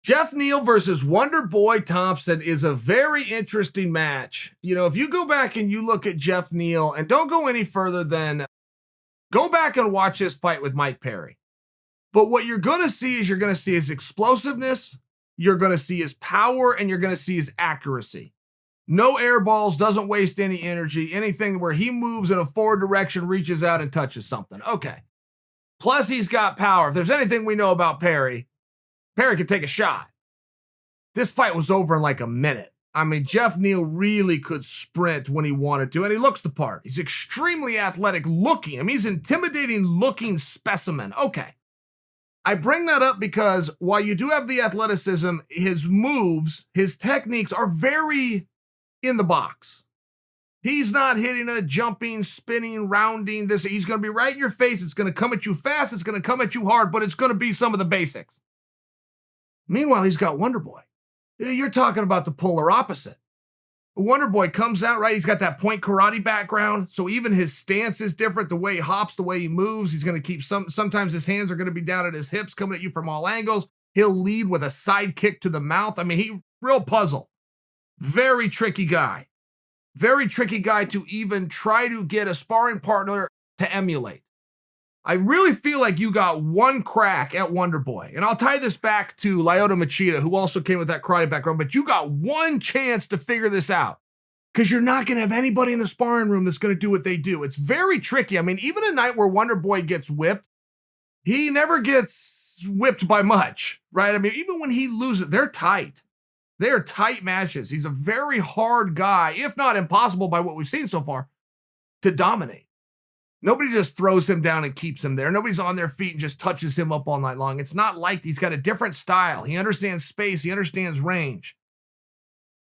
Geoff Neal versus Wonderboy Thompson is a very interesting match. You know, if you go back and you look at Geoff Neal, and don't go any further than go back and watch his fight with Mike Perry. But what you're going to see is you're going to see his explosiveness, you're going to see his power, and you're going to see his accuracy. No air balls, doesn't waste any energy, anything where he moves in a forward direction, reaches out and touches something. Okay. Plus, he's got power. If there's anything we know about Perry, Perry could take a shot. This fight was over in like a minute. I mean, Geoff Neal really could sprint when he wanted to, and he looks the part. He's extremely athletic looking. I mean, he's an intimidating looking specimen. Okay. I bring that up because while you do have the athleticism, his moves, his techniques are very in the box. He's not hitting a jumping, spinning, rounding. He's going to be right in your face. It's going to come at you fast. It's going to come at you hard, but it's going to be some of the basics. Meanwhile, he's got Wonderboy. You're talking about the polar opposite. Wonderboy comes out, right? He's got that point karate background, so even his stance is different. The way he hops, the way he moves, he's going to keep sometimes his hands are going to be down at his hips, coming at you from all angles. He'll lead with a side kick to the mouth. I mean, real puzzle. Very tricky guy. Very tricky guy to even try to get a sparring partner to emulate. I really feel like you got one crack at Wonderboy. And I'll tie this back to Lyoto Machida, who also came with that karate background, but you got one chance to figure this out because you're not going to have anybody in the sparring room that's going to do what they do. It's very tricky. I mean, even a night where Wonderboy gets whipped, he never gets whipped by much, right? I mean, even when he loses, they're tight. They're tight matches. He's a very hard guy, if not impossible by what we've seen so far, to dominate. Nobody just throws him down and keeps him there. Nobody's on their feet and just touches him up all night long. It's not like he's got a different style. He understands space. He understands range.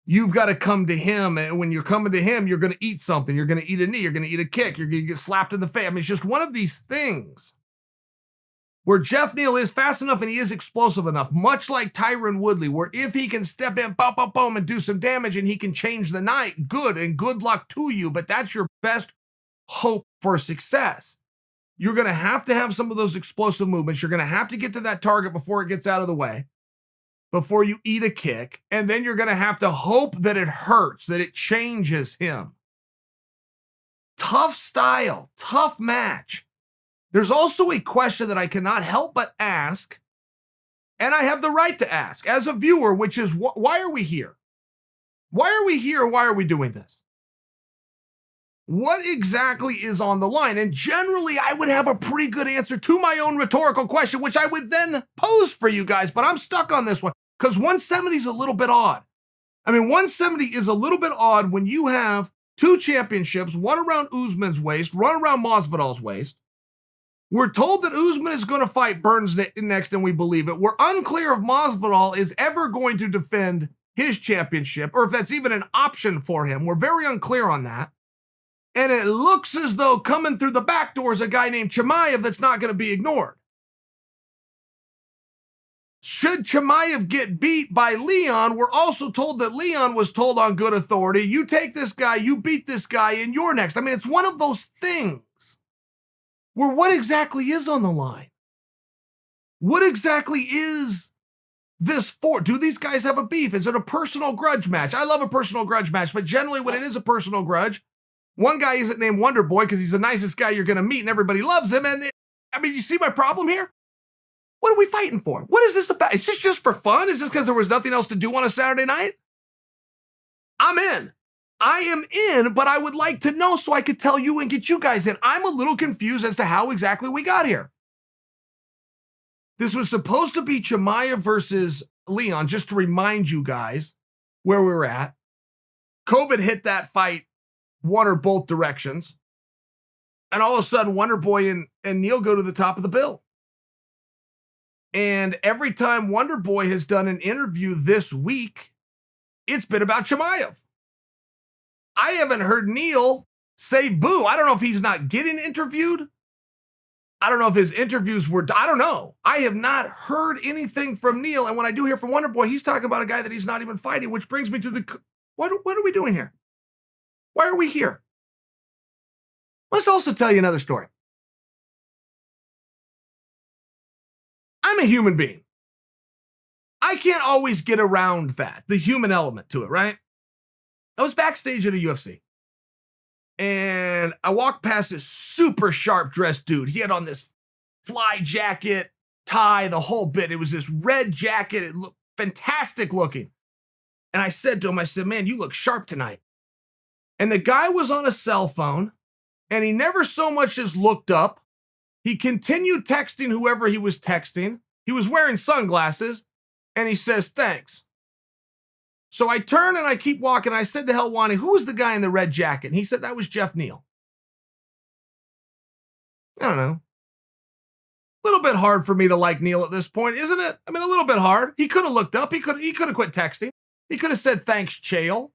You've got to come to him, and when you're coming to him, you're going to eat something. You're going to eat a knee. You're going to eat a kick. You're going to get slapped in the face. I mean, it's just one of these things where Geoff Neal is fast enough and he is explosive enough, much like Tyron Woodley, where if he can step in, boom, boom, boom, and do some damage and he can change the night, good, and good luck to you, but that's your best hope for success. You're going to have some of those explosive movements. You're going to have to get to that target before it gets out of the way, before you eat a kick, and then you're going to have to hope that it hurts, that it changes him. Tough style, tough match. There's also a question that I cannot help but ask, and I have the right to ask as a viewer, which is, why are we here? Why are we here? Why are we doing this? What exactly is on the line? And generally, I would have a pretty good answer to my own rhetorical question, which I would then pose for you guys, but I'm stuck on this one because 170 is a little bit odd. I mean, 170 is a little bit odd when you have two championships, one around Usman's waist, one around Masvidal's waist. We're told that Usman is going to fight Burns next, and we believe it. We're unclear if Masvidal is ever going to defend his championship, or if that's even an option for him. We're very unclear on that. And it looks as though coming through the back door is a guy named Chimaev that's not going to be ignored. Should Chimaev get beat by Leon, we're also told that Leon was told on good authority, you take this guy, you beat this guy, and you're next. I mean, it's one of those things where what exactly is on the line? What exactly is this for? Do these guys have a beef? Is it a personal grudge match? I love a personal grudge match, but generally when it is a personal grudge, one guy isn't named Wonderboy because he's the nicest guy you're going to meet and everybody loves him. And I mean, you see my problem here? What are we fighting for? What is this about? Is this just for fun? Is this because there was nothing else to do on a Saturday night? I'm in. I am in, but I would like to know so I could tell you and get you guys in. I'm a little confused as to how exactly we got here. This was supposed to be Chimaev versus Leon, just to remind you guys where we were at. COVID hit that fight one or both directions. And all of a sudden, Wonderboy and Neal go to the top of the bill. And every time Wonderboy has done an interview this week, it's been about Chimaev. I haven't heard Neal say boo. I don't know if he's not getting interviewed. I don't know if his interviews were, I don't know. I have not heard anything from Neal. And when I do hear from Wonderboy, he's talking about a guy that he's not even fighting, which brings me to what are we doing here? Why are we here? Let's also tell you another story. I'm a human being. I can't always get around that, the human element to it, right? I was backstage at a UFC, and I walked past this super sharp dressed dude. He had on this fly jacket, tie, the whole bit. It was this red jacket. It looked fantastic looking. And I said to him, I said, man, you look sharp tonight. And the guy was on a cell phone, and he never so much as looked up. He continued texting whoever he was texting. He was wearing sunglasses, and he says, thanks. So I turn and I keep walking. I said to Helwani, who was the guy in the red jacket? And he said, that was Geoff Neal. I don't know. A little bit hard for me to like Neal at this point, isn't it? I mean, a little bit hard. He could have looked up. He could have quit texting. He could have said, thanks, Chael.